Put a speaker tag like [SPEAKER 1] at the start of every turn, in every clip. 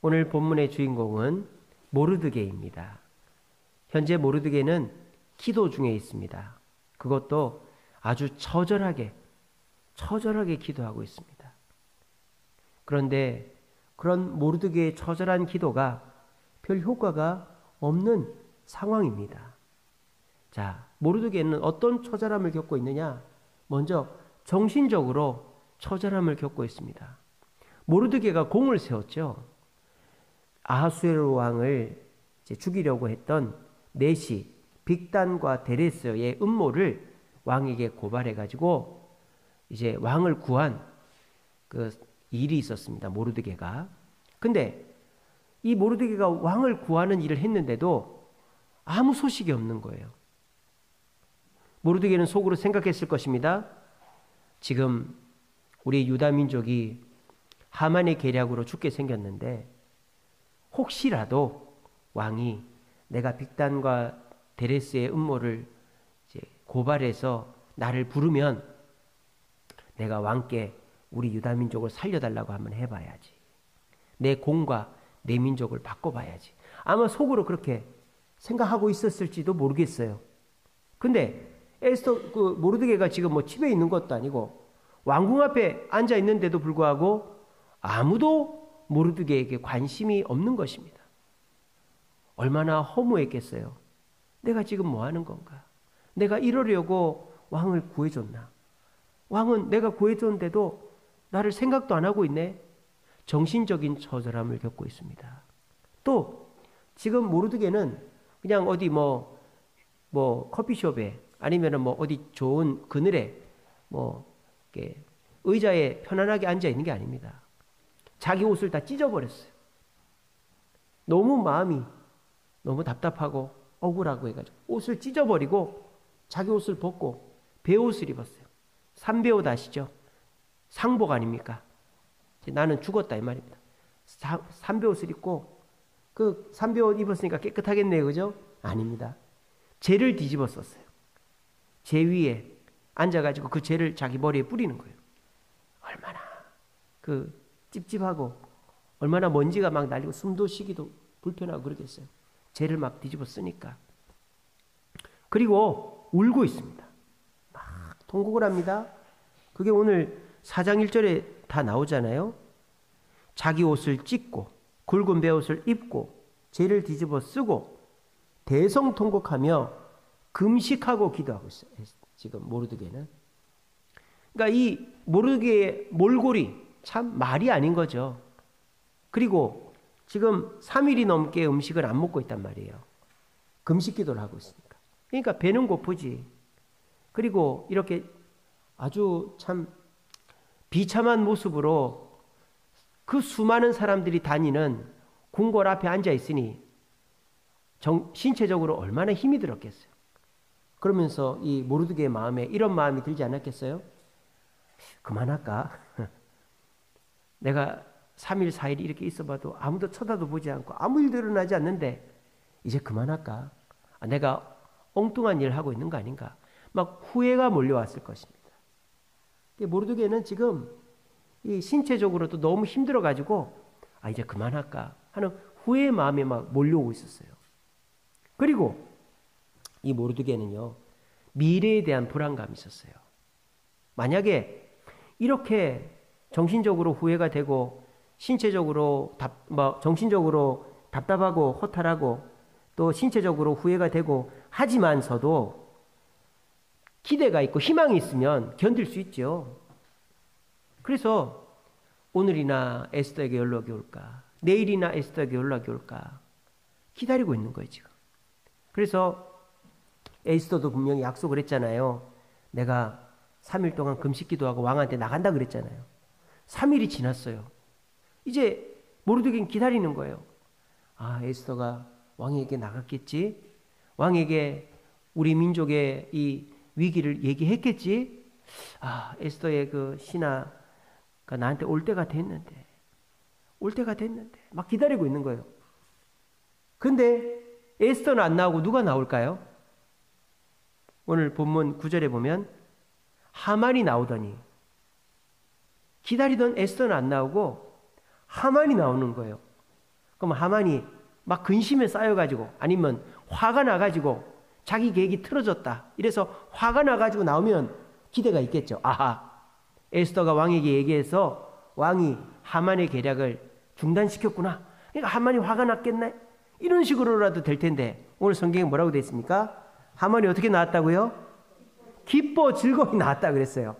[SPEAKER 1] 오늘 본문의 주인공은 모르드게입니다. 현재 모르드게는 기도 중에 있습니다. 그것도 아주 처절하게 기도하고 있습니다. 그런데 그런 모르드게의 처절한 기도가 별 효과가 없는 상황입니다. 자, 모르드게는 어떤 처절함을 겪고 있느냐? 먼저 정신적으로 처절함을 겪고 있습니다. 모르드게가 공을 세웠죠. 아하수에로 왕을 죽이려고 했던 넷이 빅단과 데레스의 음모를 왕에게 고발해가지고 이제 왕을 구한 그 일이 있었습니다. 모르드게가. 근데 이 모르드게가 왕을 구하는 일을 했는데도 아무 소식이 없는 거예요. 모르드게는 속으로 생각했을 것입니다. 지금 우리 유다 민족이 하만의 계략으로 죽게 생겼는데 혹시라도 왕이 내가 빅단과 데레스의 음모를 이제 고발해서 나를 부르면 내가 왕께 우리 유다 민족을 살려달라고 한번 해봐야지. 내 공과 내 민족을 바꿔봐야지. 아마 속으로 그렇게 생각하고 있었을지도 모르겠어요. 근데 모르드게가 지금 뭐 집에 있는 것도 아니고 왕궁 앞에 앉아 있는데도 불구하고 아무도 모르드게에게 관심이 없는 것입니다. 얼마나 허무했겠어요. 내가 지금 뭐 하는 건가? 내가 이러려고 왕을 구해줬나? 왕은 내가 구해줬는데도 나를 생각도 안 하고 있네. 정신적인 처절함을 겪고 있습니다. 또 지금 모르드게는 그냥 어디 뭐 커피숍에 아니면은 뭐 어디 좋은 그늘에 이렇게 의자에 편안하게 앉아 있는 게 아닙니다. 자기 옷을 다 찢어버렸어요. 마음이 너무 답답하고 억울하고 해가지고 옷을 찢어버리고 자기 옷을 벗고 베옷을 입었어요. 삼베옷 아시죠? 상복 아닙니까? 나는 죽었다 이 말입니다. 삼베옷을 입고 그 삼베옷 입었으니까 깨끗하겠네요. 그죠? 아닙니다. 재를 뒤집어 썼어요. 재 위에 앉아가지고 그 재를 자기 머리에 뿌리는 거예요. 얼마나 찝찝하고 얼마나 먼지가 막 날리고 숨도 쉬기도 불편하고 그러겠어요. 재를 막 뒤집어 쓰니까. 그리고 울고 있습니다. 막 통곡을 합니다. 그게 오늘 4장 1절에 다 나오잖아요. 자기 옷을 찢고 굵은 베옷을 입고 재를 뒤집어 쓰고 대성통곡하며 금식하고 기도하고 있어요. 지금 모르드게는. 그러니까 이 모르드게의 몰골이 참 말이 아닌 거죠. 그리고 지금 3일이 넘게 음식을 안 먹고 있단 말이에요. 금식 기도를 하고 있으니까. 그러니까 배는 고프지. 그리고 이렇게 아주 참 비참한 모습으로 그 수많은 사람들이 다니는 궁궐 앞에 앉아 있으니 신체적으로 얼마나 힘이 들었겠어요. 그러면서 이 모르드게의 마음에 이런 마음이 들지 않았겠어요? 그만할까? 내가 3일, 4일 이렇게 있어봐도 아무도 쳐다도 보지 않고 아무 일도 일어나지 않는데 이제 그만할까? 내가 엉뚱한 일을 하고 있는 거 아닌가? 막 후회가 몰려왔을 것입니다. 모르드게는 지금 이 신체적으로도 너무 힘들어가지고 이제 그만할까 하는 후회의 마음이 막 몰려오고 있었어요. 그리고 이 모르드게는요, 미래에 대한 불안감이 있었어요. 만약에 이렇게 정신적으로 후회가 되고 신체적으로 정신적으로 답답하고 허탈하고 또 신체적으로 후회가 되고 하지만서도 기대가 있고 희망이 있으면 견딜 수 있죠. 그래서 오늘이나 에스더에게 연락이 올까? 내일이나 에스더에게 연락이 올까? 기다리고 있는 거예요, 지금. 그래서 에스더도 분명히 약속을 했잖아요. 내가 3일 동안 금식 기도하고 왕한테 나간다 그랬잖아요. 3일이 지났어요. 이제 모르드게는 기다리는 거예요. 에스더가 왕에게 나갔겠지? 왕에게 우리 민족의 이 위기를 얘기했겠지? 에스더의 그 신하가 나한테 올 때가 됐는데 막 기다리고 있는 거예요. 근데 에스더는 안 나오고 누가 나올까요? 오늘 본문 9절에 보면 하만이 나오더니 기다리던 에스더는 안 나오고 하만이 나오는 거예요. 그럼 하만이 막 근심에 쌓여가지고 아니면 화가 나가지고 자기 계획이 틀어졌다. 이래서 화가 나가지고 나오면 기대가 있겠죠. 아하, 에스더가 왕에게 얘기해서 왕이 하만의 계략을 중단시켰구나. 그러니까 하만이 화가 났겠네. 이런 식으로라도 될 텐데 오늘 성경에 뭐라고 되어 있습니까? 하만이 어떻게 나왔다고요? 기뻐 즐거이 나왔다 그랬어요.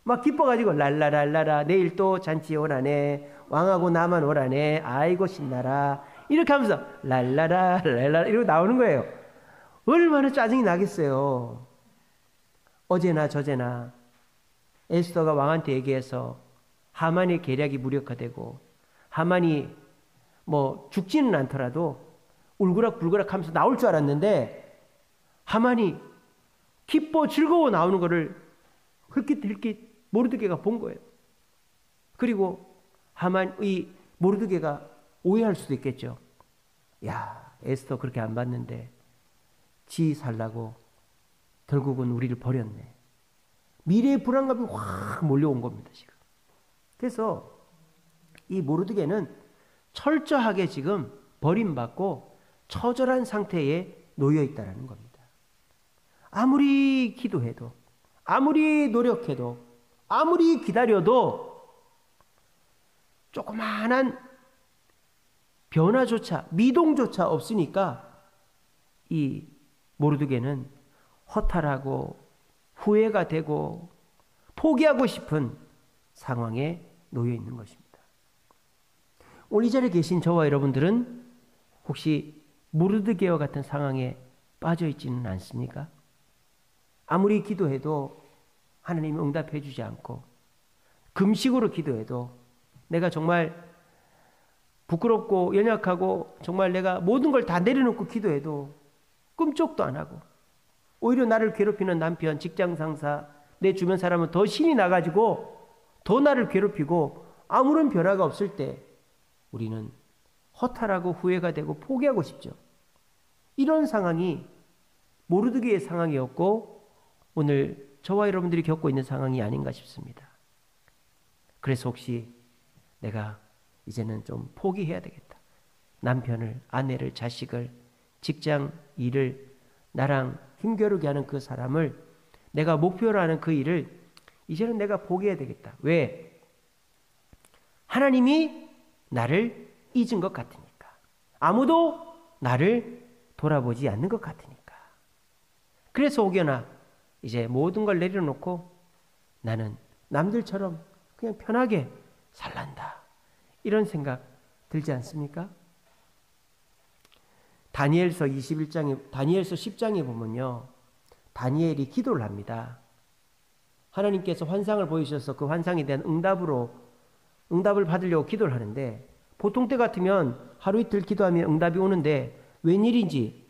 [SPEAKER 1] 막 기뻐가지고 랄라랄라라 내일 또 잔치에 오라네. 왕하고 나만 오라네. 아이고 신나라. 이렇게 하면서 랄라라 랄라라 이러고 나오는 거예요. 얼마나 짜증이 나겠어요. 어제나 저제나 에스더가 왕한테 얘기해서 하만의 계략이 무력화되고 하만이 뭐 죽지는 않더라도 울그락불그락 하면서 나올 줄 알았는데 하만이 기뻐 즐거워 나오는 거를 흘깃흘깃 모르드게가 본 거예요. 그리고 이 모르드게가 오해할 수도 있겠죠. 야, 에스더 그렇게 안 봤는데 지 살라고 결국은 우리를 버렸네. 미래의 불안감이 확 몰려온 겁니다, 지금. 그래서 이 모르드게는 철저하게 지금 버림받고 처절한 상태에 놓여 있다는 겁니다. 아무리 기도해도, 아무리 노력해도, 아무리 기다려도 조그마한 변화조차, 미동조차 없으니까 이 모르드게는 허탈하고 후회가 되고 포기하고 싶은 상황에 놓여 있는 것입니다. 오늘 이 자리에 계신 저와 여러분들은 혹시 모르드게와 같은 상황에 빠져 있지는 않습니까? 아무리 기도해도 하나님이 응답해 주지 않고 금식으로 기도해도 내가 정말 부끄럽고 연약하고 정말 내가 모든 걸 다 내려놓고 기도해도 꿈쩍도 안 하고 오히려 나를 괴롭히는 남편, 직장 상사, 내 주변 사람은 더 신이 나가지고 더 나를 괴롭히고 아무런 변화가 없을 때 우리는 허탈하고 후회가 되고 포기하고 싶죠. 이런 상황이 모르드게의 상황이었고 오늘 저와 여러분들이 겪고 있는 상황이 아닌가 싶습니다. 그래서 혹시 내가 이제는 좀 포기해야 되겠다. 남편을, 아내를, 자식을, 직장 일을 나랑 힘겨루게 하는 그 사람을 내가 목표로 하는 그 일을 이제는 내가 포기해야 되겠다. 왜? 하나님이 나를 잊은 것 같으니까. 아무도 나를 돌아보지 않는 것 같으니까. 그래서 혹여나 이제 모든 걸 내려놓고 나는 남들처럼 그냥 편하게 살란다. 이런 생각 들지 않습니까? 다니엘서 10장에 보면요. 다니엘이 기도를 합니다. 하나님께서 환상을 보이셔서 그 환상에 대한 응답을 받으려고 기도를 하는데 보통 때 같으면 하루 이틀 기도하면 응답이 오는데 웬일인지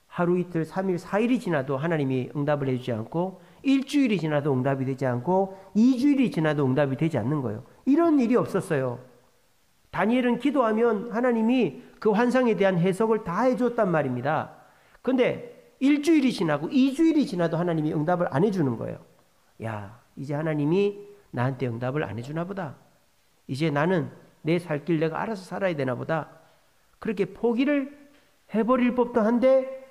[SPEAKER 1] 하루 이틀 3일 4일이 지나도 하나님이 응답을 해주지 않고 일주일이 지나도 응답이 되지 않고 2주일이 지나도 응답이 되지 않는 거예요. 이런 일이 없었어요. 다니엘은 기도하면 하나님이 그 환상에 대한 해석을 다 해줬단 말입니다. 그런데 일주일이 지나고 2주일이 지나도 하나님이 응답을 안 해주는 거예요. 야, 이제 하나님이 나한테 응답을 안 해주나 보다. 이제 나는 내 살 길 내가 알아서 살아야 되나 보다. 그렇게 포기를 해버릴 법도 한데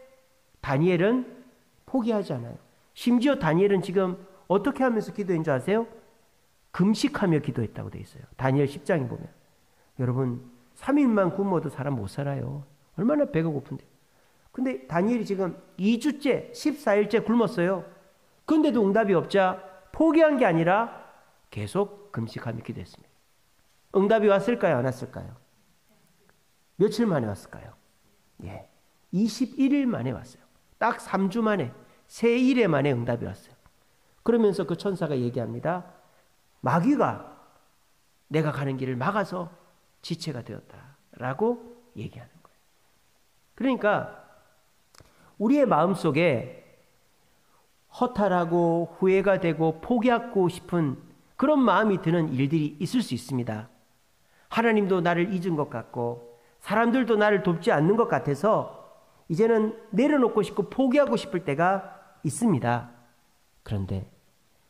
[SPEAKER 1] 다니엘은 포기하지 않아요. 심지어 다니엘은 지금 어떻게 하면서 기도한 줄 아세요? 금식하며 기도했다고 되어 있어요. 다니엘 10장에 보면. 여러분 3일만 굶어도 사람 못 살아요. 얼마나 배가 고픈데. 근데 다니엘이 지금 2주째 14일째 굶었어요. 그런데도 응답이 없자 포기한 게 아니라 계속 금식하며 기도했습니다. 응답이 왔을까요? 안 왔을까요? 며칠 만에 왔을까요? 예, 21일 만에 왔어요. 딱 3주 만에 3일에 만에 응답이 왔어요. 그러면서 그 천사가 얘기합니다. 마귀가 내가 가는 길을 막아서 지체가 되었다라고 얘기하는 거예요. 그러니까 우리의 마음속에 허탈하고 후회가 되고 포기하고 싶은 그런 마음이 드는 일들이 있을 수 있습니다. 하나님도 나를 잊은 것 같고 사람들도 나를 돕지 않는 것 같아서 이제는 내려놓고 싶고 포기하고 싶을 때가 있습니다. 그런데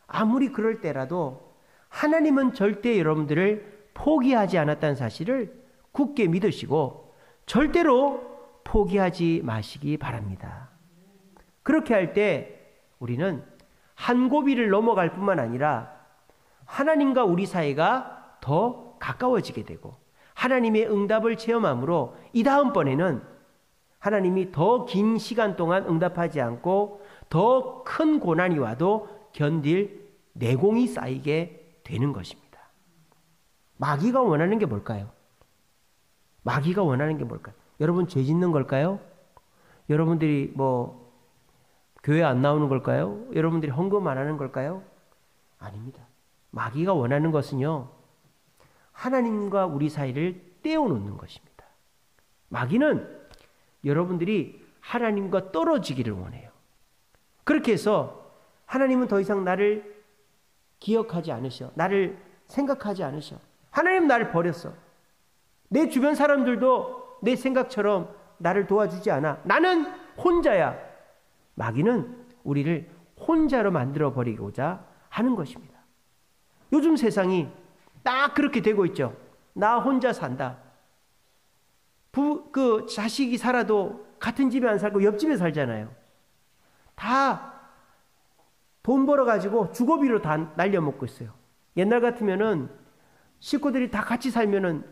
[SPEAKER 1] 아무리 그럴 때라도 하나님은 절대 여러분들을 포기하지 않았다는 사실을 굳게 믿으시고 절대로 포기하지 마시기 바랍니다. 그렇게 할 때 우리는 한 고비를 넘어갈 뿐만 아니라 하나님과 우리 사이가 더 가까워지게 되고 하나님의 응답을 체험함으로 이 다음번에는 하나님이 더 긴 시간 동안 응답하지 않고 더 큰 고난이 와도 견딜 내공이 쌓이게 되는 것입니다. 마귀가 원하는 게 뭘까요? 마귀가 원하는 게 뭘까요? 여러분 죄 짓는 걸까요? 여러분들이 뭐 교회 안 나오는 걸까요? 여러분들이 헌금 안 하는 걸까요? 아닙니다. 마귀가 원하는 것은요, 하나님과 우리 사이를 떼어놓는 것입니다. 마귀는 여러분들이 하나님과 떨어지기를 원해요. 그렇게 해서 하나님은 더 이상 나를 기억하지 않으셔. 나를 생각하지 않으셔. 하나님 나를 버렸어. 내 주변 사람들도 내 생각처럼 나를 도와주지 않아. 나는 혼자야. 마귀는 우리를 혼자로 만들어 버리고자 하는 것입니다. 요즘 세상이 딱 그렇게 되고 있죠. 나 혼자 산다. 자식이 살아도 같은 집에 안 살고 옆집에 살잖아요. 다 돈 벌어가지고 주거비로 다 날려먹고 있어요. 옛날 같으면은 식구들이 다 같이 살면은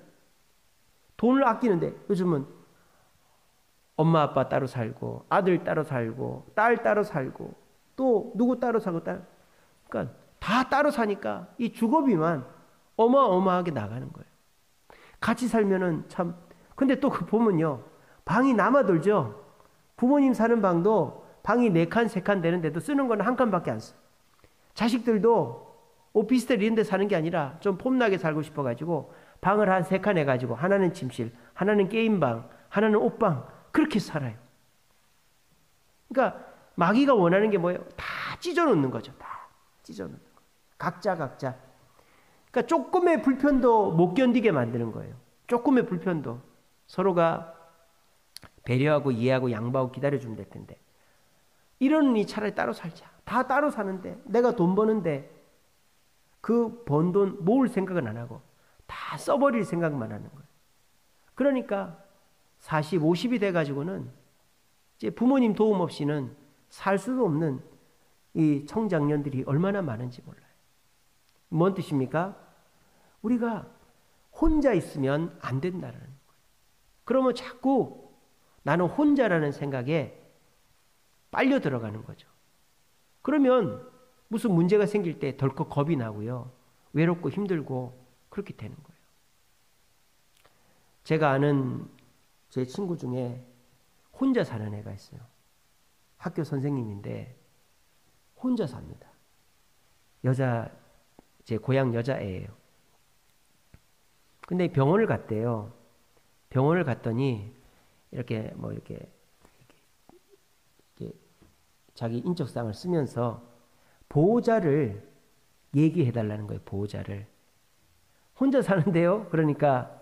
[SPEAKER 1] 돈을 아끼는데 요즘은 엄마 아빠 따로 살고 아들 따로 살고 딸 따로 살고 또 누구 따로 살고 그러니까 다 따로 사니까 이 주거비만 어마어마하게 나가는 거예요. 같이 살면은 참 근데 또 보면요 방이 남아돌죠. 부모님 사는 방도 방이 4칸 3칸 되는데도 쓰는 건 1칸밖에 안 써. 자식들도 오피스텔 이런 데 사는 게 아니라 좀 폼나게 살고 싶어가지고 방을 한 3칸 해가지고 하나는 침실, 하나는 게임방, 하나는 옷방 그렇게 살아요. 그러니까 마귀가 원하는 게 뭐예요? 다 찢어놓는 거죠. 다 찢어놓는 거. 각자. 그러니까 조금의 불편도 못 견디게 만드는 거예요. 조금의 불편도 서로가 배려하고 이해하고 양보하고 기다려주면 될 텐데 이러니 차라리 따로 살자. 다 따로 사는데 내가 돈 버는데 그 번 돈 모을 생각은 안 하고 다 써버릴 생각만 하는 거예요. 그러니까 40, 50이 돼가지고는 이제 부모님 도움 없이는 살 수도 없는 이 청장년들이 얼마나 많은지 몰라요. 뭔 뜻입니까? 우리가 혼자 있으면 안 된다는 거예요. 그러면 자꾸 나는 혼자라는 생각에 빨려 들어가는 거죠. 그러면 무슨 문제가 생길 때 덜컥 겁이 나고요. 외롭고 힘들고 그렇게 되는 거예요. 제가 아는 제 친구 중에 혼자 사는 애가 있어요. 학교 선생님인데 혼자 삽니다. 제 고향 여자애예요. 근데 병원을 갔대요. 병원을 갔더니 이렇게 자기 인적사항을 쓰면서 보호자를 얘기해달라는 거예요. 보호자를. 혼자 사는데요. 그러니까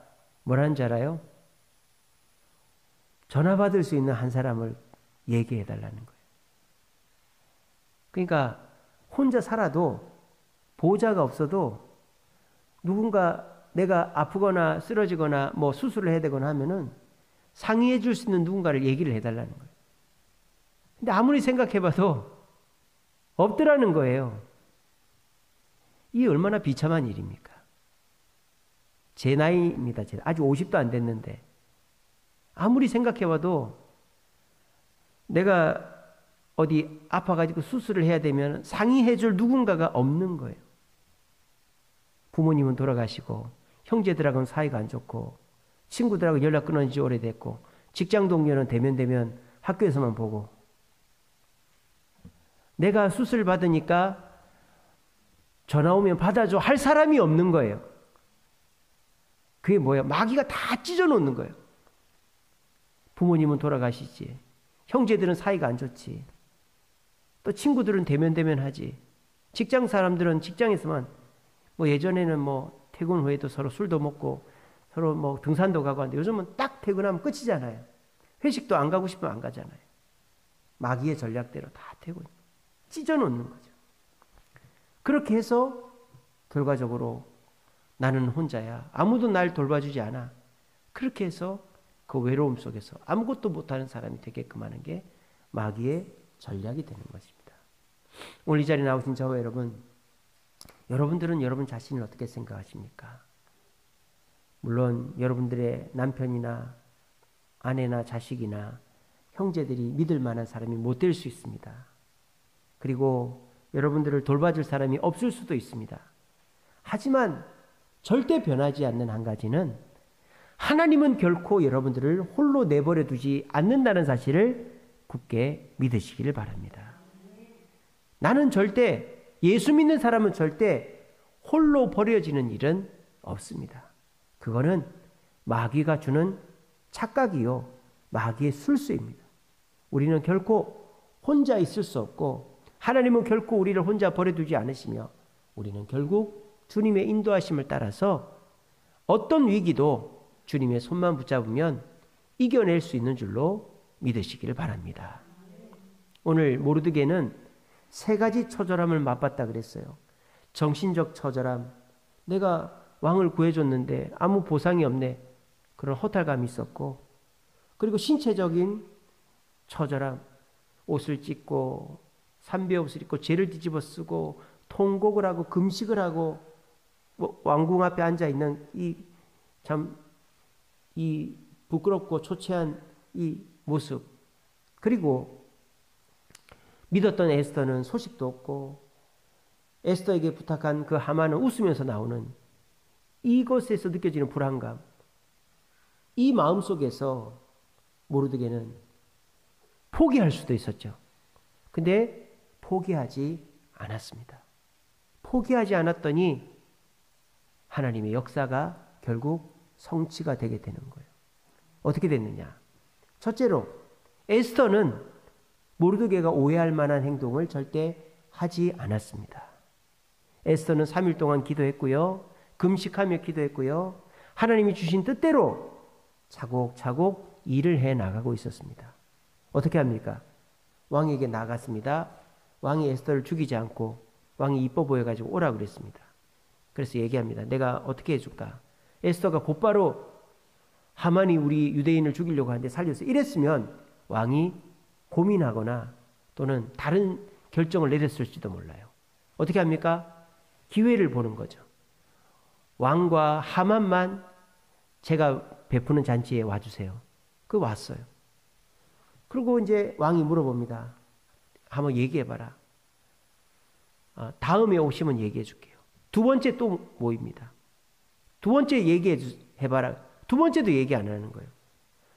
[SPEAKER 1] 뭐라는 줄 알아요? 전화 받을 수 있는 한 사람을 얘기해달라는 거예요. 그러니까 혼자 살아도 보호자가 없어도 누군가 내가 아프거나 쓰러지거나 뭐 수술을 해야 되거나 하면은 상의해 줄 수 있는 누군가를 얘기를 해달라는 거예요. 근데 아무리 생각해봐도 없더라는 거예요. 이게 얼마나 비참한 일입니까? 제 나이입니다. 아직 50도 안 됐는데 아무리 생각해봐도 내가 어디 아파가지고 수술을 해야 되면 상의해줄 누군가가 없는 거예요. 부모님은 돌아가시고 형제들하고는 사이가 안 좋고 친구들하고 연락 끊은 지 오래됐고 직장 동료는 대면 학교에서만 보고 내가 수술 받으니까 전화 오면 받아줘 할 사람이 없는 거예요. 그게 뭐예요? 마귀가 다 찢어놓는 거예요. 부모님은 돌아가시지. 형제들은 사이가 안 좋지. 또 친구들은 대면 하지. 직장 사람들은 직장에서만 뭐 예전에는 뭐 퇴근 후에도 서로 술도 먹고 서로 뭐 등산도 가고 하는데 요즘은 딱 퇴근하면 끝이잖아요. 회식도 안 가고 싶으면 안 가잖아요. 마귀의 전략대로 다 되고 찢어놓는 거죠. 그렇게 해서 결과적으로 나는 혼자야. 아무도 날 돌봐주지 않아. 그렇게 해서 그 외로움 속에서 아무것도 못하는 사람이 되게끔 하는 게 마귀의 전략이 되는 것입니다. 오늘 이 자리에 나오신 저와 여러분, 여러분들은 여러분 자신을 어떻게 생각하십니까? 물론 여러분들의 남편이나 아내나 자식이나 형제들이 믿을 만한 사람이 못 될 수 있습니다. 그리고 여러분들을 돌봐줄 사람이 없을 수도 있습니다. 하지만 절대 변하지 않는 한 가지는 하나님은 결코 여러분들을 홀로 내버려 두지 않는다는 사실을 굳게 믿으시기를 바랍니다. 나는 절대, 예수 믿는 사람은 절대 홀로 버려지는 일은 없습니다. 그거는 마귀가 주는 착각이요, 마귀의 술수입니다. 우리는 결코 혼자 있을 수 없고 하나님은 결코 우리를 혼자 버려두지 않으시며 우리는 결국 주님의 인도하심을 따라서 어떤 위기도 주님의 손만 붙잡으면 이겨낼 수 있는 줄로 믿으시기를 바랍니다. 오늘 모르드게는 3가지 처절함을 맛봤다 그랬어요. 정신적 처절함, 내가 왕을 구해줬는데 아무 보상이 없네, 그런 허탈감이 있었고, 그리고 신체적인 처절함, 옷을 찢고 삼배옷을 입고 죄를 뒤집어 쓰고 통곡을 하고 금식을 하고 왕궁 앞에 앉아있는 이 부끄럽고 초췌한 이 모습, 그리고 믿었던 에스더는 소식도 없고 에스더에게 부탁한 그 하만은 웃으면서 나오는 이것에서 느껴지는 불안감, 이 마음 속에서 모르드게는 포기할 수도 있었죠. 근데 포기하지 않았습니다. 포기하지 않았더니 하나님의 역사가 결국 성취가 되게 되는 거예요. 어떻게 됐느냐? 첫째로 에스더는 모르드게가 오해할 만한 행동을 절대 하지 않았습니다. 에스더는 3일 동안 기도했고요. 금식하며 기도했고요. 하나님이 주신 뜻대로 차곡차곡 일을 해 나가고 있었습니다. 어떻게 합니까? 왕에게 나갔습니다. 왕이 에스더를 죽이지 않고 왕이 이뻐 보여가지고 오라 그랬습니다. 그래서 얘기합니다. 내가 어떻게 해줄까? 에스더가 곧바로 하만이 우리 유대인을 죽이려고 하는데 살렸어. 이랬으면 왕이 고민하거나 또는 다른 결정을 내렸을지도 몰라요. 어떻게 합니까? 기회를 보는 거죠. 왕과 하만만 제가 베푸는 잔치에 와주세요. 그 왔어요. 그리고 이제 왕이 물어봅니다. 한번 얘기해봐라. 다음에 오시면 얘기해 줄게요. 2번째 또 모입니다. 2번째 얘기해봐라. 2번째도 얘기 안 하는 거예요.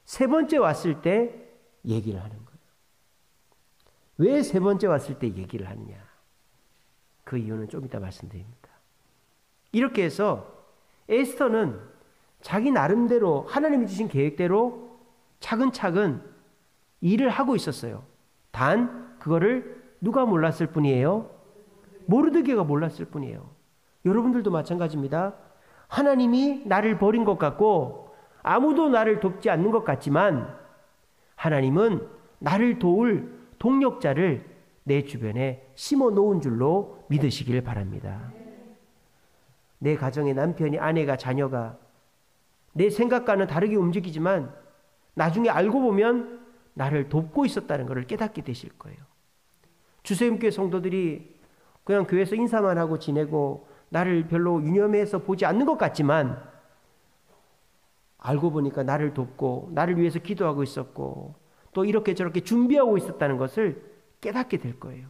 [SPEAKER 1] 3번째 왔을 때 얘기를 하는 거예요. 왜 3번째 왔을 때 얘기를 하느냐? 그 이유는 좀 이따 말씀드립니다. 이렇게 해서 에스더는 자기 나름대로 하나님이 주신 계획대로 차근차근 일을 하고 있었어요. 단 그거를 누가 몰랐을 뿐이에요? 모르드게가 몰랐을 뿐이에요. 여러분들도 마찬가지입니다. 하나님이 나를 버린 것 같고 아무도 나를 돕지 않는 것 같지만 하나님은 나를 도울 동력자를 내 주변에 심어 놓은 줄로 믿으시길 바랍니다. 내 가정의 남편이, 아내가, 자녀가 내 생각과는 다르게 움직이지만 나중에 알고 보면 나를 돕고 있었다는 것을 깨닫게 되실 거예요. 주세임교회 성도들이 그냥 교회에서 인사만 하고 지내고 나를 별로 유념해서 보지 않는 것 같지만 알고 보니까 나를 돕고 나를 위해서 기도하고 있었고 또 이렇게 저렇게 준비하고 있었다는 것을 깨닫게 될 거예요.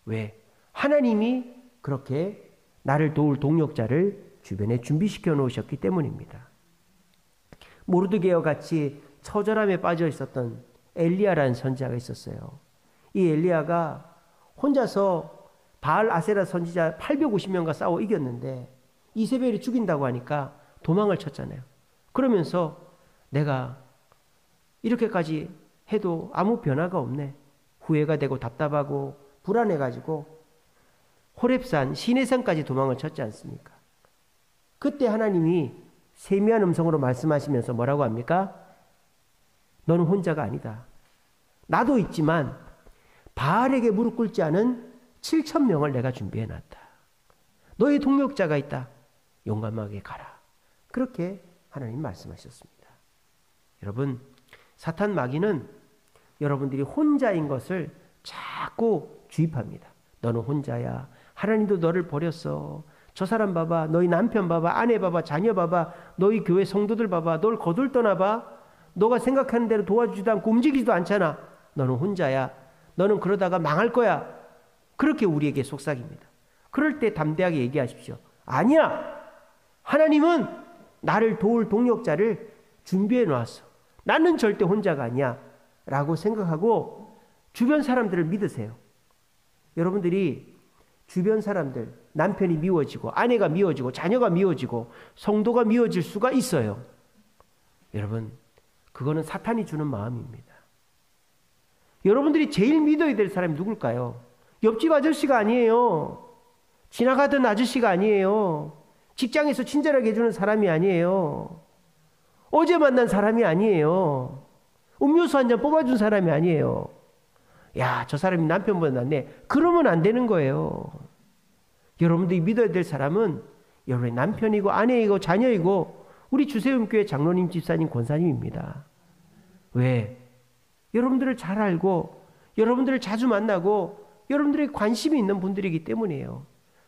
[SPEAKER 1] 왜? 하나님이 그렇게 나를 도울 동력자를 주변에 준비시켜 놓으셨기 때문입니다. 모르드게와 같이 처절함에 빠져 있었던 엘리야라는 선지자가 있었어요. 이 엘리야가 혼자서 바알 아세라 선지자 850명과 싸워 이겼는데 이세벨이 죽인다고 하니까 도망을 쳤잖아요. 그러면서 내가 이렇게까지 해도 아무 변화가 없네. 후회가 되고 답답하고 불안해가지고 호렙산 시내산까지 도망을 쳤지 않습니까? 그때 하나님이 세미한 음성으로 말씀하시면서 뭐라고 합니까? 너는 혼자가 아니다. 나도 있지만 바알에게 무릎 꿇지 않은 7,000명을 내가 준비해놨다. 너의 동력자가 있다. 용감하게 가라. 그렇게 하나님 말씀하셨습니다. 여러분, 사탄 마귀는 여러분들이 혼자인 것을 자꾸 주입합니다. 너는 혼자야. 하나님도 너를 버렸어. 저 사람 봐봐. 너희 남편 봐봐. 아내 봐봐. 자녀 봐봐. 너희 교회 성도들 봐봐. 널 거둘 떠나봐. 너가 생각하는 대로 도와주지도 않고 움직이지도 않잖아. 너는 혼자야. 너는 그러다가 망할 거야. 그렇게 우리에게 속삭입니다. 그럴 때 담대하게 얘기하십시오. 아니야. 하나님은 나를 도울 동력자를 준비해 놨어. 나는 절대 혼자가 아니야. 라고 생각하고 주변 사람들을 믿으세요. 여러분들이 주변 사람들, 남편이 미워지고 아내가 미워지고 자녀가 미워지고 성도가 미워질 수가 있어요. 여러분, 그거는 사탄이 주는 마음입니다. 여러분들이 제일 믿어야 될 사람이 누굴까요? 옆집 아저씨가 아니에요. 지나가던 아저씨가 아니에요. 직장에서 친절하게 해주는 사람이 아니에요. 어제 만난 사람이 아니에요. 음료수 한 잔 뽑아준 사람이 아니에요. 야, 저 사람이 남편보다 낫네. 그러면 안 되는 거예요. 여러분들이 믿어야 될 사람은 여러분의 남편이고 아내이고 자녀이고 우리 주세움교회 장로님, 집사님, 권사님입니다. 왜? 여러분들을 잘 알고 여러분들을 자주 만나고 여러분들에게 관심이 있는 분들이기 때문이에요.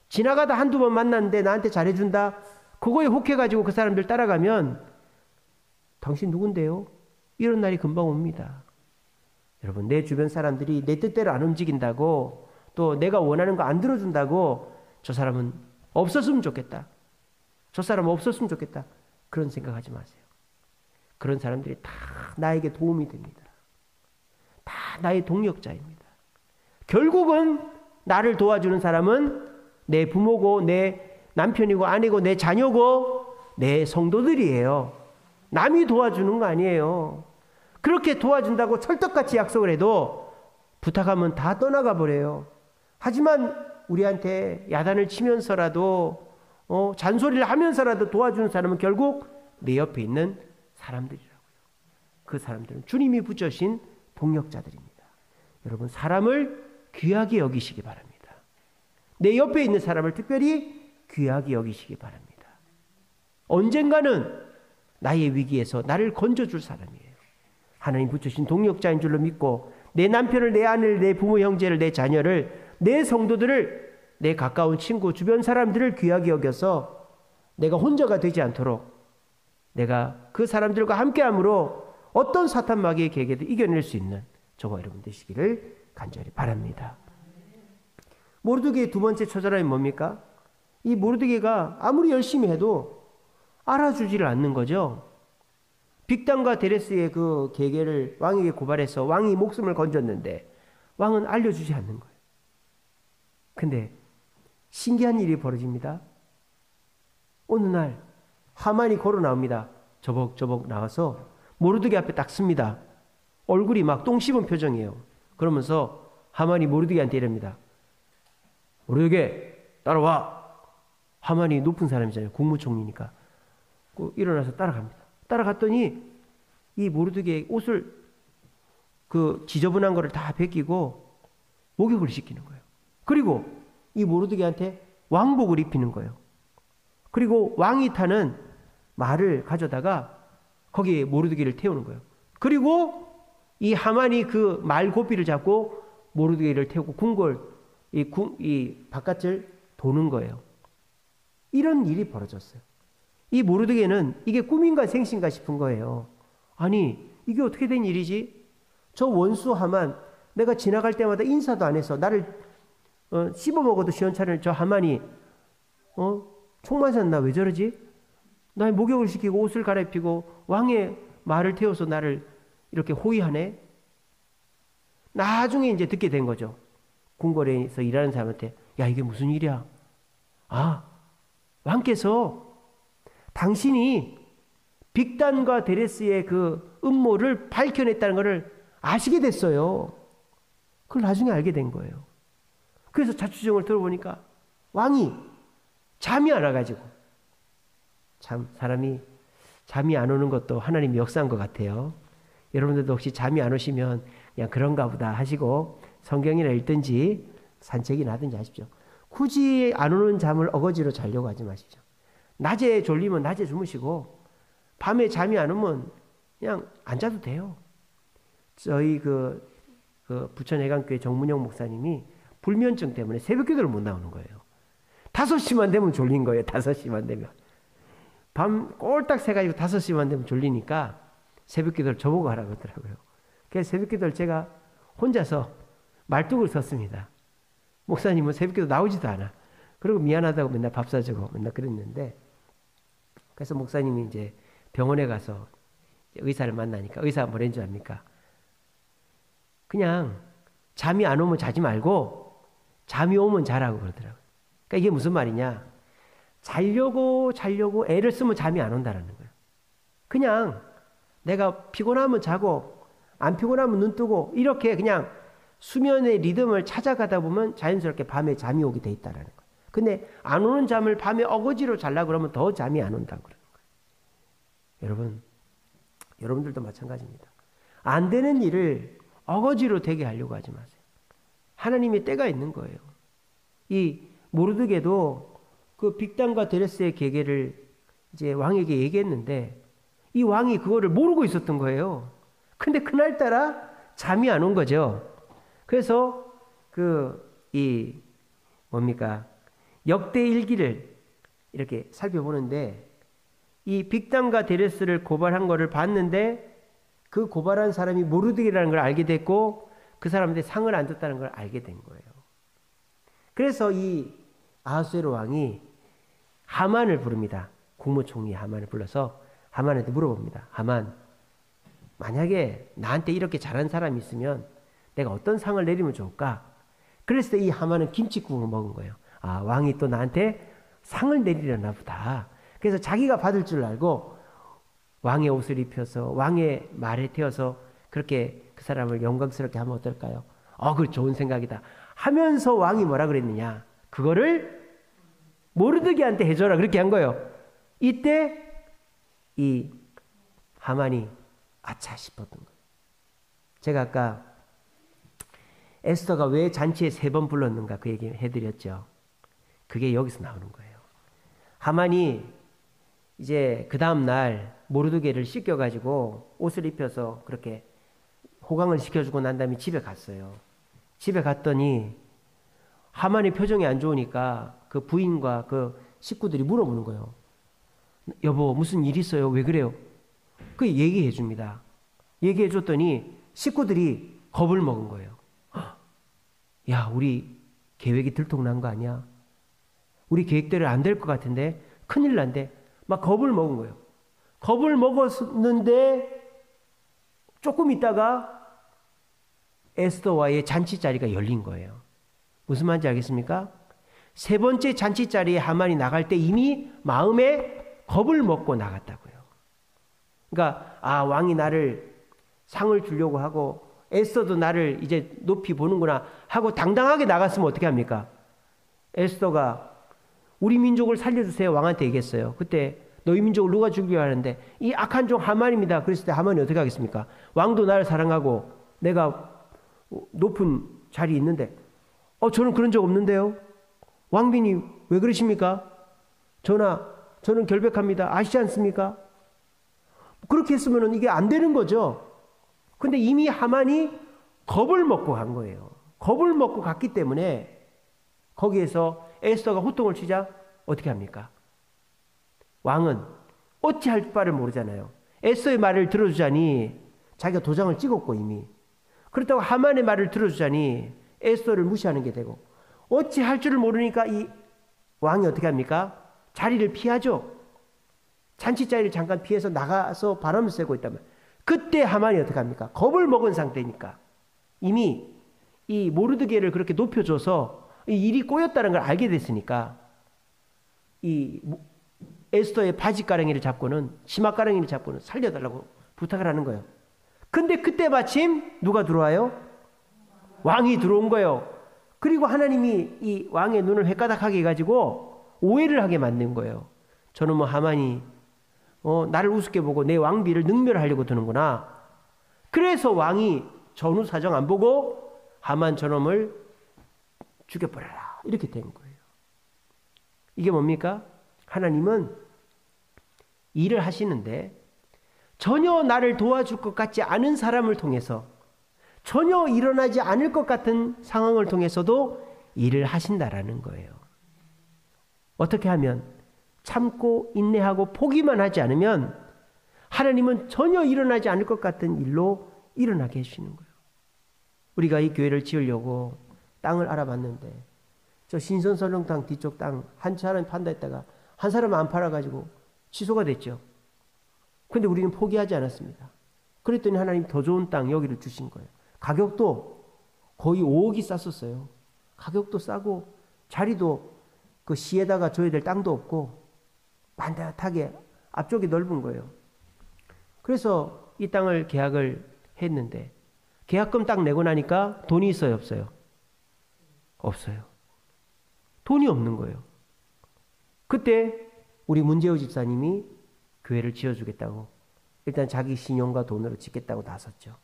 [SPEAKER 1] 지나가다 한두 번 만났는데 나한테 잘해준다? 그거에 혹해가지고 그 사람들 따라가면 당신 누군데요? 이런 날이 금방 옵니다. 여러분, 내 주변 사람들이 내 뜻대로 안 움직인다고 또 내가 원하는 거 안 들어준다고 저 사람은 없었으면 좋겠다. 저 사람은 없었으면 좋겠다. 그런 생각하지 마세요. 그런 사람들이 다 나에게 도움이 됩니다. 다 나의 동력자입니다. 결국은 나를 도와주는 사람은 내 부모고 내 남편이고 아내고 내 자녀고 내 성도들이에요. 남이 도와주는 거 아니에요. 그렇게 도와준다고 철떡같이 약속을 해도 부탁하면 다 떠나가 버려요. 하지만 우리한테 야단을 치면서라도 잔소리를 하면서라도 도와주는 사람은 결국 내 옆에 있는 사람들이라고요. 그 사람들은 주님이 붙여신 동력자들입니다. 여러분, 사람을 귀하게 여기시기 바랍니다. 내 옆에 있는 사람을 특별히 귀하게 여기시기 바랍니다. 언젠가는 나의 위기에서 나를 건져줄 사람이에요. 하나님 붙여신 동력자인 줄로 믿고 내 남편을, 내 아내를, 내 부모, 형제를, 내 자녀를, 내 성도들을, 내 가까운 친구, 주변 사람들을 귀하게 여겨서 내가 혼자가 되지 않도록 내가 그 사람들과 함께함으로 어떤 사탄 마귀의 계계도 이겨낼 수 있는 저와 여러분 되시기를 간절히 바랍니다. 모르드게의 두 번째 처절함이 뭡니까? 이 모르드게가 아무리 열심히 해도 알아주지를 않는 거죠. 빅단과 데레스의 그 계계를 왕에게 고발해서 왕이 목숨을 건졌는데 왕은 알려주지 않는 거예요. 근데 신기한 일이 벌어집니다. 어느 날 하만이 걸어 나옵니다. 저벅저벅 나와서 모르드게 앞에 딱 씁니다. 얼굴이 막 똥 씹은 표정이에요. 그러면서 하만이 모르드게한테 이럽니다. 모르드게 따라와. 하만이 높은 사람이잖아요. 국무총리니까. 일어나서 따라갑니다. 따라갔더니 이 모르드게의 옷을 그 지저분한 거를 다 벗기고 목욕을 시키는 거예요. 그리고 이 모르드게한테 왕복을 입히는 거예요. 그리고 왕이 타는 말을 가져다가 거기에 모르드게를 태우는 거예요. 그리고 이 하만이 그 말 고삐를 잡고 모르드게를 태우고 궁궐 이 바깥을 도는 거예요. 이런 일이 벌어졌어요. 이 모르드게는 이게 꿈인가 생신가 싶은 거예요. 아니, 이게 어떻게 된 일이지? 저 원수 하만, 내가 지나갈 때마다 인사도 안 해서 나를 씹어먹어도 시원찮을 저 하만이 총 맞았나? 왜 저러지? 날 목욕을 시키고 옷을 갈아입히고 왕의 말을 태워서 나를 이렇게 호위하네? 나중에 이제 듣게 된 거죠. 궁궐에서 일하는 사람한테, 야, 이게 무슨 일이야? 아, 왕께서 당신이 빅단과 데레스의 그 음모를 밝혀냈다는 것을 아시게 됐어요. 그걸 나중에 알게 된 거예요. 그래서 자초지종을 들어보니까 왕이 잠이 안 와가지고, 참 사람이 잠이 안 오는 것도 하나님이 역사한 것 같아요. 여러분들도 혹시 잠이 안 오시면 그냥 그런가 보다 하시고 성경이나 읽든지 산책이나 하든지 하십시오. 굳이 안 오는 잠을 어거지로 자려고 하지 마십시오. 낮에 졸리면 낮에 주무시고 밤에 잠이 안 오면 그냥 앉아도 돼요. 저희 부천해강교회 정문영 목사님이 불면증 때문에 새벽 기도를 못 나오는 거예요. 5시만 되면 졸린 거예요. 5시만 되면. 밤 꼴딱 새가지고 5시만 되면 졸리니까 새벽 기도를 저보고 하라고 그러더라고요. 그래서 새벽 기도를 제가 혼자서 말뚝을 섰습니다. 목사님은 새벽 기도 나오지도 않아. 그리고 미안하다고 맨날 밥 사주고 맨날 그랬는데, 그래서 목사님이 이제 병원에 가서 의사를 만나니까 의사가 뭐라는 줄 압니까? 그냥 잠이 안 오면 자지 말고 잠이 오면 자라고 그러더라고요. 그러니까 이게 무슨 말이냐? 자려고 애를 쓰면 잠이 안 온다는 거예요. 그냥 내가 피곤하면 자고 안 피곤하면 눈 뜨고 이렇게 그냥 수면의 리듬을 찾아가다 보면 자연스럽게 밤에 잠이 오게 돼 있다는 거예요. 근데 안 오는 잠을 밤에 어거지로 자려고 그러면 더 잠이 안 온다고 그러는 거예요. 여러분들도 마찬가지입니다. 안 되는 일을 어거지로 되게 하려고 하지 마세요. 하나님의 때가 있는 거예요. 이 모르드게도 그 빅단과 데레스의 계계를 이제 왕에게 얘기했는데 이 왕이 그거를 모르고 있었던 거예요. 근데 그날따라 잠이 안 온 거죠. 그래서 역대 일기를 이렇게 살펴보는데 이 빅단과 데레스를 고발한 거를 봤는데 그 고발한 사람이 모르드게라는 걸 알게 됐고 그 사람한테 상을 안 줬다는 걸 알게 된 거예요. 그래서 이 아하수에로 왕이 하만을 부릅니다. 국무총리 하만을 불러서 하만한테 물어봅니다. 하만, 만약에 나한테 이렇게 잘한 사람이 있으면 내가 어떤 상을 내리면 좋을까? 그랬을 때 이 하만은 김칫국을 먹은 거예요. 아, 왕이 또 나한테 상을 내리려나 보다. 그래서 자기가 받을 줄 알고 왕의 옷을 입혀서 왕의 말에 태워서 그렇게 그 사람을 영광스럽게 하면 어떨까요? 그 좋은 생각이다. 하면서 왕이 뭐라 그랬느냐? 그거를 모르드게한테 해줘라. 그렇게 한 거예요. 이때 이 하만이 아차 싶었던 거예요. 제가 아까 에스더가 왜 잔치에 3번 불렀는가 그 얘기 해드렸죠. 그게 여기서 나오는 거예요. 하만이 이제 그 다음날 모르드게를 씻겨가지고 옷을 입혀서 그렇게 호강을 시켜주고 난 다음에 집에 갔어요. 집에 갔더니 하만의 표정이 안 좋으니까 그 부인과 그 식구들이 물어보는 거예요. 여보, 무슨 일 있어요? 왜 그래요? 그 얘기해 줍니다. 얘기해 줬더니 식구들이 겁을 먹은 거예요. 야, 우리 계획이 들통난 거 아니야? 우리 계획대로 안 될 것 같은데? 큰일 난데? 막 겁을 먹은 거예요. 겁을 먹었는데 조금 있다가 에스더와의 잔치 자리가 열린 거예요. 무슨 말인지 알겠습니까? 3번째 잔치 자리에 하만이 나갈 때 이미 마음에 겁을 먹고 나갔다고요. 그러니까 왕이 나를 상을 주려고 하고 에스더도 나를 이제 높이 보는구나 하고 당당하게 나갔으면 어떻게 합니까? 에스더가 우리 민족을 살려주세요 왕한테 얘기했어요. 그때 너희 민족을 누가 죽이려 하는데 이 악한 종 하만입니다. 그랬을 때 하만이 어떻게 하겠습니까? 왕도 나를 사랑하고 내가 높은 자리에 있는데 저는 그런 적 없는데요. 왕비님 왜 그러십니까? 저는 결백합니다. 아시지 않습니까? 그렇게 했으면 이게 안 되는 거죠. 근데 이미 하만이 겁을 먹고 간 거예요. 겁을 먹고 갔기 때문에 거기에서 에스더가 호통을 치자 어떻게 합니까? 왕은 어찌할 바를 모르잖아요. 에스더의 말을 들어주자니 자기가 도장을 찍었고 이미. 그렇다고 하만의 말을 들어주자니 에스더를 무시하는 게 되고 어찌할 줄을 모르니까 이 왕이 어떻게 합니까? 자리를 피하죠. 잔치 자리를 잠깐 피해서 나가서 바람을 쐬고 있다면 그때 하만이 어떻게 합니까? 겁을 먹은 상태니까 이미 이 모르드게를 그렇게 높여줘서 이 일이 꼬였다는 걸 알게 됐으니까 이 에스더의 바지가랑이를 잡고는 치마가랑이를 잡고는 살려달라고 부탁을 하는 거예요. 근데 그때 마침 누가 들어와요? 왕이 들어온 거예요. 그리고 하나님이 이 왕의 눈을 헷가닥하게 해가지고 오해를 하게 만든 거예요. 저는 하만이 나를 우습게 보고 내 왕비를 능멸하려고 드는구나. 그래서 왕이 전후 사정 안 보고 하만 저놈을 죽여버려라 이렇게 된 거예요. 이게 뭡니까? 하나님은 일을 하시는데 전혀 나를 도와줄 것 같지 않은 사람을 통해서, 전혀 일어나지 않을 것 같은 상황을 통해서도 일을 하신다라는 거예요. 어떻게 하면? 참고 인내하고 포기만 하지 않으면 하나님은 전혀 일어나지 않을 것 같은 일로 일어나게 해주시는 거예요. 우리가 이 교회를 지으려고 땅을 알아봤는데 저 신선설렁탕 뒤쪽 땅 한 사람이 판다 했다가 한 사람은 안 팔아가지고 취소가 됐죠. 그런데 우리는 포기하지 않았습니다. 그랬더니 하나님 더 좋은 땅 여기를 주신 거예요. 가격도 거의 5억이 쌌었어요. 가격도 싸고 자리도 그 시에다가 줘야 될 땅도 없고 반듯하게 앞쪽이 넓은 거예요. 그래서 이 땅을 계약을 했는데 계약금 딱 내고 나니까 돈이 있어요, 없어요? 없어요. 돈이 없는 거예요. 그때 우리 문재호 집사님이 교회를 지어주겠다고 일단 자기 신용과 돈으로 짓겠다고 나섰죠.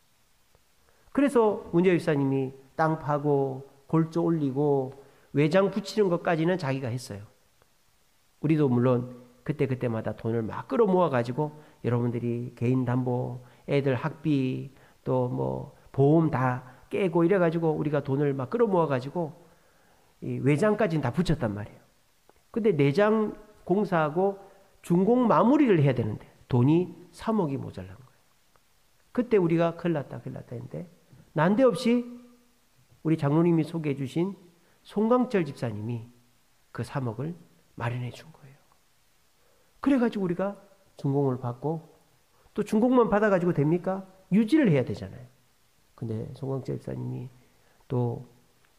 [SPEAKER 1] 그래서 문재호 집사님이 땅 파고 골조 올리고 외장 붙이는 것까지는 자기가 했어요. 우리도 물론 그때마다 돈을 막 끌어모아 가지고 여러분들이 개인 담보, 애들 학비, 또 뭐 보험 다 깨고 이래 가지고 우리가 돈을 막 끌어모아 가지고 이 외장까지는 다 붙였단 말이에요. 근데 내장 공사하고 준공 마무리를 해야 되는데 돈이 3억이 모자란 거예요. 그때 우리가 큰일 났다 했는데 난데없이 우리 장로님이 소개해 주신 송강철 집사님이 그 3억을 마련해 준 거예요. 그래가지고 우리가 준공을 받고 또 준공만 받아가지고 됩니까? 유지를 해야 되잖아요. 근데 송강철 집사님이 또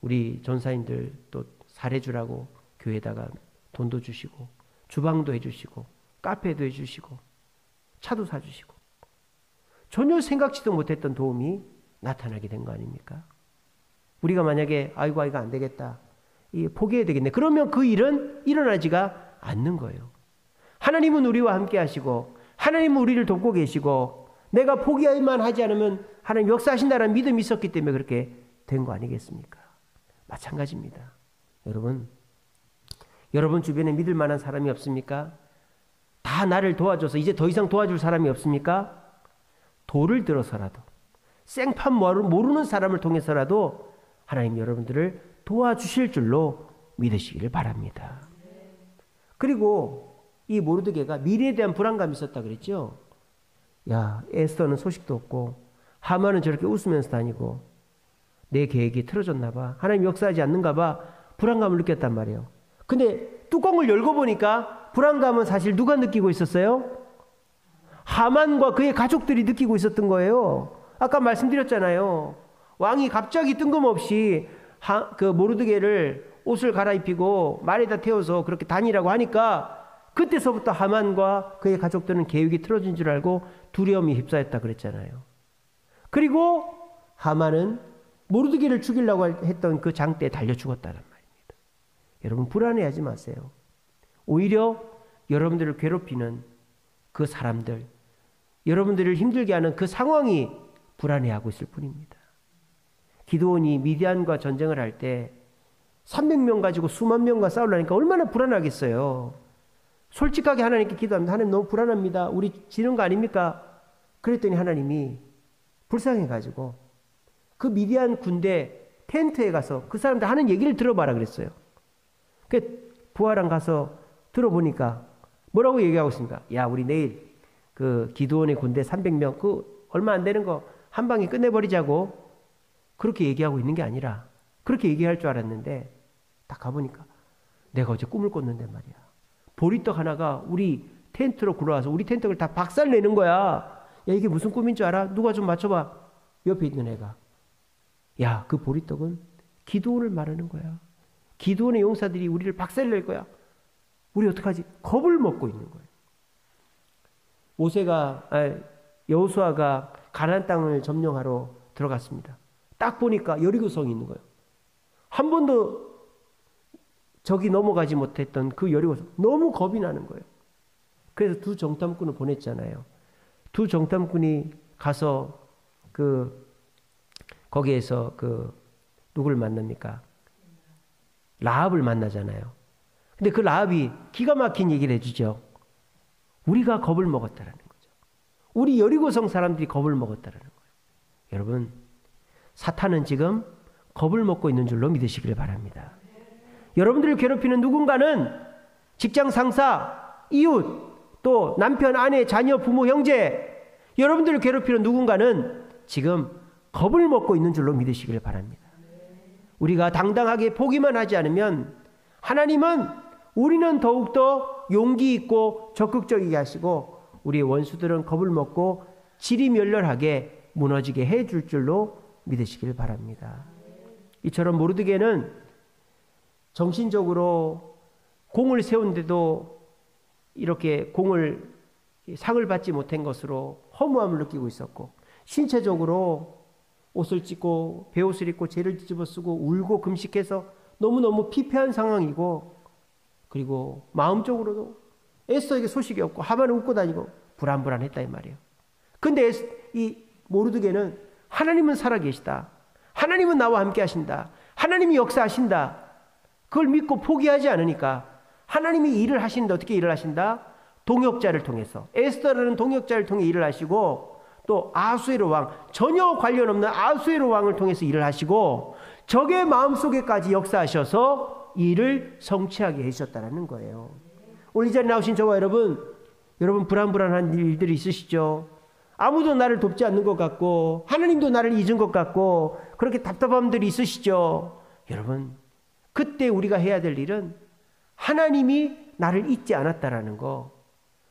[SPEAKER 1] 우리 전사님들 또 사례주라고 교회에다가 돈도 주시고 주방도 해주시고 카페도 해주시고 차도 사주시고 전혀 생각지도 못했던 도움이 나타나게 된 거 아닙니까? 우리가 만약에 아이고 안 되겠다 포기해야 되겠네. 그러면 그 일은 일어나지가 않는 거예요. 하나님은 우리와 함께 하시고 하나님은 우리를 돕고 계시고 내가 포기하기만 하지 않으면 하나님 역사하신다는 믿음이 있었기 때문에 그렇게 된 거 아니겠습니까? 마찬가지입니다. 여러분 주변에 믿을 만한 사람이 없습니까? 다 나를 도와줘서 이제 더 이상 도와줄 사람이 없습니까? 돌을 들어서라도 생판 모르는 사람을 통해서라도 하나님 여러분들을 도와주실 줄로 믿으시기를 바랍니다. 그리고 이 모르드게가 미래에 대한 불안감이 있었다 그랬죠. 야, 에스더는 소식도 없고 하만은 저렇게 웃으면서 다니고 내 계획이 틀어졌나 봐. 하나님 역사하지 않는가 봐. 불안감을 느꼈단 말이에요. 근데 뚜껑을 열고 보니까 불안감은 사실 누가 느끼고 있었어요? 하만과 그의 가족들이 느끼고 있었던 거예요. 아까 말씀드렸잖아요. 왕이 갑자기 뜬금없이 그 모르드게를 옷을 갈아입히고 말에다 태워서 그렇게 다니라고 하니까 그때서부터 하만과 그의 가족들은 계획이 틀어진 줄 알고 두려움이 휩싸였다 그랬잖아요. 그리고 하만은 모르드게를 죽이려고 했던 그 장대에 달려 죽었다는 말입니다. 여러분 불안해하지 마세요. 오히려 여러분들을 괴롭히는 그 사람들, 여러분들을 힘들게 하는 그 상황이 불안해하고 있을 뿐입니다. 기드온이 미디안과 전쟁을 할 때 300명 가지고 수만 명과 싸우려니까 얼마나 불안하겠어요. 솔직하게 하나님께 기도합니다. 하나님 너무 불안합니다. 우리 지는 거 아닙니까? 그랬더니 하나님이 불쌍해가지고 그 미디안 군대 텐트에 가서 그 사람들 하는 얘기를 들어봐라 그랬어요. 그 부하랑 가서 들어보니까 뭐라고 얘기하고 있습니까? 야, 우리 내일 그 기드온의 군대 300명 그 얼마 안 되는 거 한 방에 끝내버리자고 그렇게 얘기하고 있는 게 아니라 그렇게 얘기할 줄 알았는데 딱 가보니까 내가 어제 꿈을 꿨는데 말이야. 보리떡 하나가 우리 텐트로 굴러와서 우리 텐트를 다 박살내는 거야. 야, 이게 무슨 꿈인 줄 알아? 누가 좀 맞춰봐. 옆에 있는 애가. 야, 그 보리떡은 기드온을 말하는 거야. 기드온의 용사들이 우리를 박살낼 거야. 우리 어떡하지? 겁을 먹고 있는 거예요. 여호수아가 가나안 땅을 점령하러 들어갔습니다. 딱 보니까 여리고성이 있는 거예요. 한 번도 적이 넘어가지 못했던 그 여리고성. 너무 겁이 나는 거예요. 그래서 두 정탐꾼을 보냈잖아요. 두 정탐꾼이 가서 거기에서 누구를 만납니까? 라합을 만나잖아요. 근데 그 라합이 기가 막힌 얘기를 해주죠. 우리가 겁을 먹었다라는 거죠. 우리 여리고성 사람들이 겁을 먹었다는 거예요. 여러분, 사탄은 지금 겁을 먹고 있는 줄로 믿으시길 바랍니다. 여러분들을 괴롭히는 누군가는 직장 상사, 이웃, 또 남편, 아내, 자녀, 부모, 형제, 여러분들을 괴롭히는 누군가는 지금 겁을 먹고 있는 줄로 믿으시길 바랍니다. 우리가 당당하게 포기만 하지 않으면 하나님은 우리는 더욱더 용기 있고 적극적이게 하시고 우리의 원수들은 겁을 먹고 지리멸렬하게 무너지게 해줄 줄로 믿으시길 바랍니다. 이처럼 모르드게는 정신적으로 공을 세운데도 이렇게 상을 받지 못한 것으로 허무함을 느끼고 있었고, 신체적으로 옷을 찢고 베옷을 입고 죄를 뒤집어 쓰고 울고 금식해서 너무너무 피폐한 상황이고, 그리고 마음적으로도 에스더에게 소식이 없고 하만은 웃고 다니고 불안불안했다 이 말이에요. 근데 이 모르드게는 하나님은 살아계시다, 하나님은 나와 함께 하신다, 하나님이 역사하신다, 그걸 믿고 포기하지 않으니까 하나님이 일을 하시는데 어떻게 일을 하신다? 동역자를 통해서, 에스더라는 동역자를 통해 일을 하시고, 또 아수에로 왕, 전혀 관련 없는 아수에로 왕을 통해서 일을 하시고 적의 마음속에까지 역사하셔서 일을 성취하게 해주셨다는 거예요. 오늘 이 자리에 나오신 저와 여러분 불안불안한 일들이 있으시죠? 아무도 나를 돕지 않는 것 같고 하나님도 나를 잊은 것 같고 그렇게 답답함들이 있으시죠? 여러분, 그때 우리가 해야 될 일은 하나님이 나를 잊지 않았다라는 거,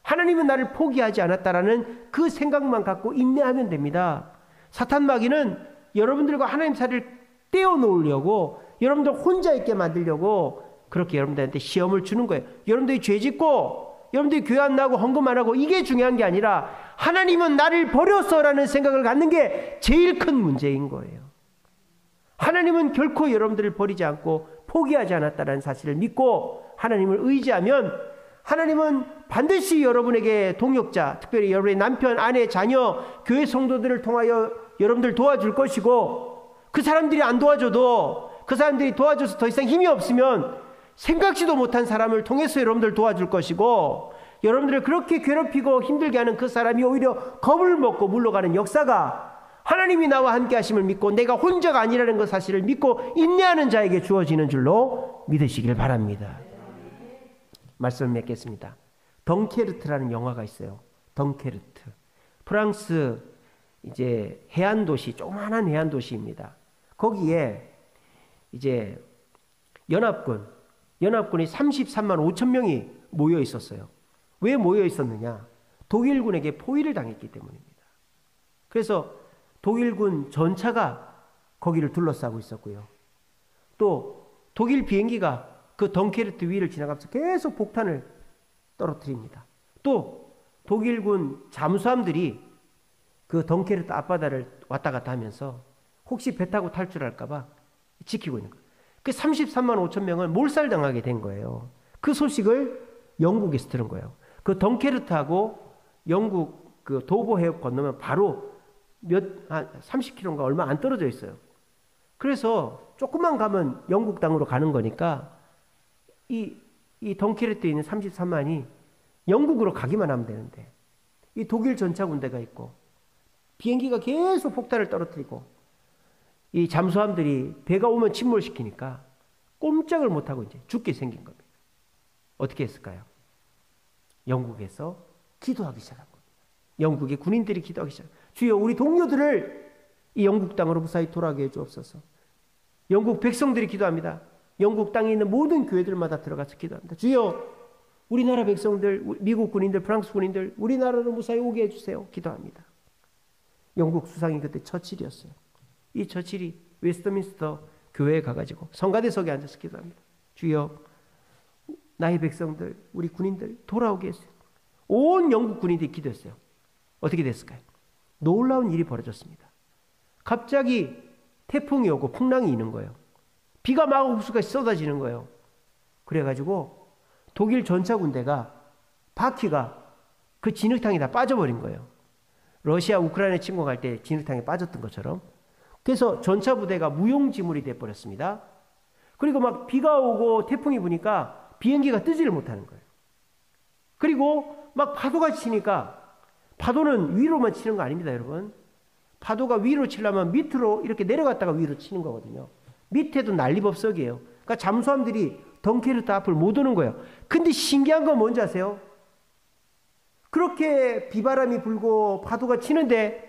[SPEAKER 1] 하나님은 나를 포기하지 않았다라는 그 생각만 갖고 인내하면 됩니다. 사탄 마귀는 여러분들과 하나님 사이를 떼어놓으려고, 여러분들 혼자 있게 만들려고 그렇게 여러분들한테 시험을 주는 거예요. 여러분들이 죄 짓고 여러분들이 교회 안 나가고 헌금 안 하고 이게 중요한 게 아니라 하나님은 나를 버렸어라는 생각을 갖는 게 제일 큰 문제인 거예요. 하나님은 결코 여러분들을 버리지 않고 포기하지 않았다는 사실을 믿고 하나님을 의지하면 하나님은 반드시 여러분에게 동역자, 특별히 여러분의 남편, 아내, 자녀, 교회 성도들을 통하여 여러분들 도와줄 것이고, 그 사람들이 안 도와줘도, 그 사람들이 도와줘서 더 이상 힘이 없으면 생각지도 못한 사람을 통해서 여러분들 도와줄 것이고, 여러분들을 그렇게 괴롭히고 힘들게 하는 그 사람이 오히려 겁을 먹고 물러가는 역사가 하나님이 나와 함께 하심을 믿고 내가 혼자가 아니라는 그 사실을 믿고 인내하는 자에게 주어지는 줄로 믿으시길 바랍니다. 말씀을 맺겠습니다. 덩케르트라는 영화가 있어요. 덩케르트. 프랑스 이제 해안 도시, 조그만한 해안 도시입니다. 거기에 이제 연합군이 33만 5천 명이 모여 있었어요. 왜 모여 있었느냐? 독일군에게 포위를 당했기 때문입니다. 그래서 독일군 전차가 거기를 둘러싸고 있었고요. 또 독일 비행기가 그 덩케르트 위를 지나가면서 계속 폭탄을 떨어뜨립니다. 또 독일군 잠수함들이 그 덩케르트 앞바다를 왔다 갔다 하면서 혹시 배 타고 탈출할까 봐 지키고 있는 거예요. 그 33만 5천 명을 몰살당하게 된 거예요. 그 소식을 영국에서 들은 거예요. 그 덩케르트하고 영국 그 도보 해협 건너면 바로 한 30km인가 얼마 안 떨어져 있어요. 그래서 조금만 가면 영국 땅으로 가는 거니까 이 덩케르트에 있는 33만이 영국으로 가기만 하면 되는데, 이 독일 전차 군대가 있고 비행기가 계속 폭탄을 떨어뜨리고 이 잠수함들이 배가 오면 침몰시키니까 꼼짝을 못하고 이제 죽게 생긴 겁니다. 어떻게 했을까요? 영국에서 기도하기 시작한 겁니다. 영국의 군인들이 기도하기 시작. 주여, 우리 동료들을 이 영국 땅으로 무사히 돌아가게 해주옵소서. 영국 백성들이 기도합니다. 영국 땅에 있는 모든 교회들마다 들어가서 기도합니다. 주여, 우리나라 백성들, 미국 군인들, 프랑스 군인들, 우리나라로 무사히 오게 해주세요. 기도합니다. 영국 수상이 그때 처칠이었어요. 이 처칠이 웨스트민스터 교회에 가가지고 성가대석에 앉아서 기도합니다. 주여, 나의 백성들, 우리 군인들 돌아오게 해주세요. 온 영국 군인들이 기도했어요. 어떻게 됐을까요? 놀라운 일이 벌어졌습니다. 갑자기 태풍이 오고 풍랑이 있는 거예요. 비가 마구수가 쏟아지는 거예요. 그래가지고 독일 전차 군대가 바퀴가 그 진흙탕에 다 빠져버린 거예요. 러시아 우크라이나 침공할 때 진흙탕에 빠졌던 것처럼. 그래서 전차 부대가 무용지물이 돼버렸습니다. 그리고 막 비가 오고 태풍이 부니까 비행기가 뜨지를 못하는 거예요. 그리고 막 파도가 치니까 파도는 위로만 치는 거 아닙니다, 여러분. 파도가 위로 치려면 밑으로 이렇게 내려갔다가 위로 치는 거거든요. 밑에도 난리법석이에요. 그러니까 잠수함들이 덩케르트 앞을 못 오는 거예요. 근데 신기한 건 뭔지 아세요? 그렇게 비바람이 불고 파도가 치는데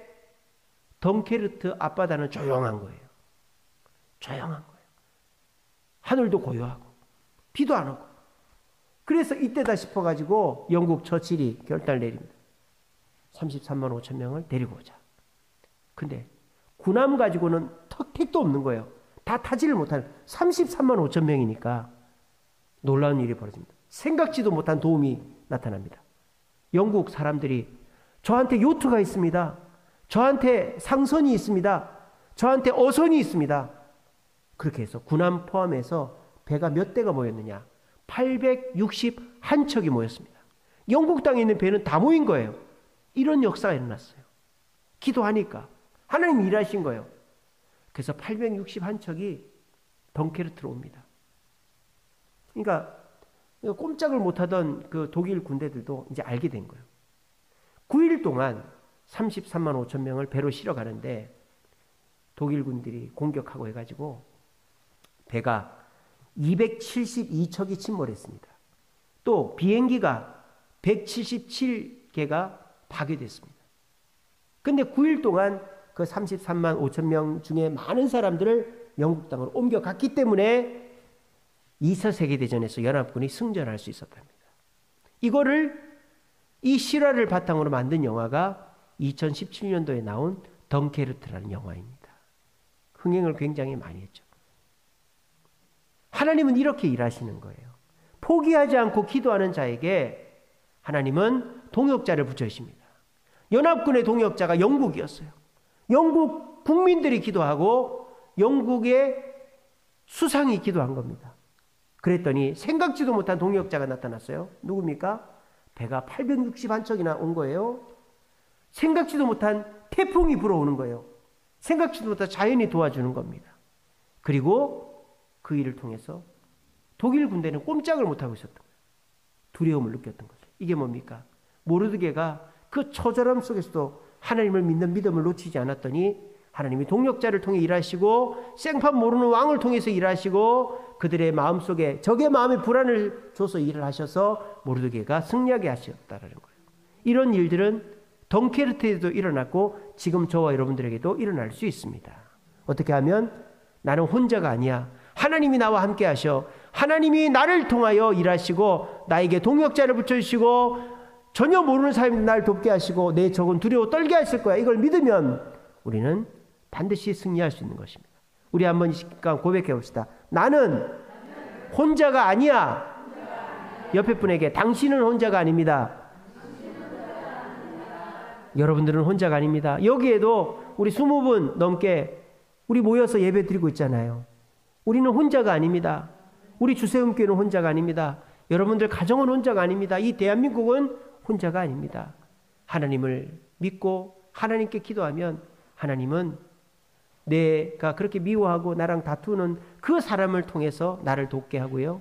[SPEAKER 1] 덩케르트 앞바다는 조용한 거예요. 조용한 거예요. 하늘도 고요하고 비도 안 오고. 그래서 이때다 싶어가지고 영국 처칠이 결단을 내립니다. 33만 5천 명을 데리고 오자. 근데 군함 가지고는 택도 없는 거예요. 다 타지를 못하는 33만 5천 명이니까 놀라운 일이 벌어집니다. 생각지도 못한 도움이 나타납니다. 영국 사람들이 저한테 요트가 있습니다. 저한테 상선이 있습니다. 저한테 어선이 있습니다. 그렇게 해서 군함 포함해서 배가 몇 대가 모였느냐? 861척이 모였습니다. 영국 땅에 있는 배는 다 모인 거예요. 이런 역사가 일어났어요. 기도하니까 하나님이 일하신 거예요. 그래서 861척이 덩케르트로 옵니다. 그러니까 꼼짝을 못하던 그 독일 군대들도 이제 알게 된 거예요. 9일 동안 33만 5천 명을 배로 실어 가는데 독일 군들이 공격하고 해가지고 배가 272척이 침몰했습니다. 또 비행기가 177개가 파괴됐습니다. 근데 9일 동안 그 33만 5천 명 중에 많은 사람들을 영국 땅으로 옮겨갔기 때문에 2차 세계대전에서 연합군이 승전할 수 있었답니다. 이 실화를 바탕으로 만든 영화가 2017년도에 나온 덩케르트라는 영화입니다. 흥행을 굉장히 많이 했죠. 하나님은 이렇게 일하시는 거예요. 포기하지 않고 기도하는 자에게 하나님은 동역자를 붙여주십니다. 연합군의 동역자가 영국이었어요. 영국 국민들이 기도하고 영국의 수상이 기도한 겁니다. 그랬더니 생각지도 못한 동역자가 나타났어요. 누굽니까? 배가 861척이나 온 거예요. 생각지도 못한 태풍이 불어오는 거예요. 생각지도 못한 자연이 도와주는 겁니다. 그리고 그 일을 통해서 독일 군대는 꼼짝을 못하고 있었던 거예요. 두려움을 느꼈던 거죠. 이게 뭡니까? 모르드게가 그 처절함 속에서도 하나님을 믿는 믿음을 놓치지 않았더니 하나님이 동역자를 통해 일하시고 생판 모르는 왕을 통해서 일하시고 그들의 마음속에 적의 마음에 불안을 줘서 일을 하셔서 모르드게가 승리하게 하셨다는 거예요. 이런 일들은 덩케르트에도 일어났고 지금 저와 여러분들에게도 일어날 수 있습니다. 어떻게 하면 나는 혼자가 아니야. 하나님이 나와 함께 하셔. 하나님이 나를 통하여 일하시고 나에게 동역자를 붙여주시고 전혀 모르는 사람이 나를 돕게 하시고 내 적은 두려워 떨게 하실 거야. 이걸 믿으면 우리는 반드시 승리할 수 있는 것입니다. 우리 한번 이 시간 고백해 봅시다. 나는 혼자가 아니야. 옆에 분에게 당신은 혼자가 아닙니다. 여러분들은 혼자가 아닙니다. 여기에도 우리 20분 넘게 우리 모여서 예배 드리고 있잖아요. 우리는 혼자가 아닙니다. 우리 주세움교회는 혼자가 아닙니다. 여러분들 가정은 혼자가 아닙니다. 이 대한민국은 혼자가 아닙니다. 하나님을 믿고 하나님께 기도하면 하나님은 내가 그렇게 미워하고 나랑 다투는 그 사람을 통해서 나를 돕게 하고요.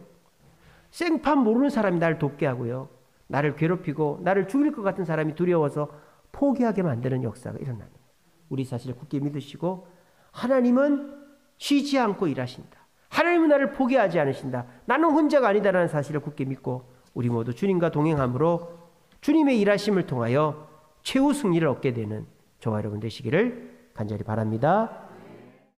[SPEAKER 1] 생판 모르는 사람이 나를 돕게 하고요. 나를 괴롭히고 나를 죽일 것 같은 사람이 두려워서 포기하게 만드는 역사가 일어납니다. 우리 사실을 굳게 믿으시고 하나님은 쉬지 않고 일하신다. 하나님은 나를 포기하지 않으신다. 나는 혼자가 아니다라는 사실을 굳게 믿고 우리 모두 주님과 동행함으로 주님의 일하심을 통하여 최후 승리를 얻게 되는 저와 여러분 되시기를 간절히 바랍니다.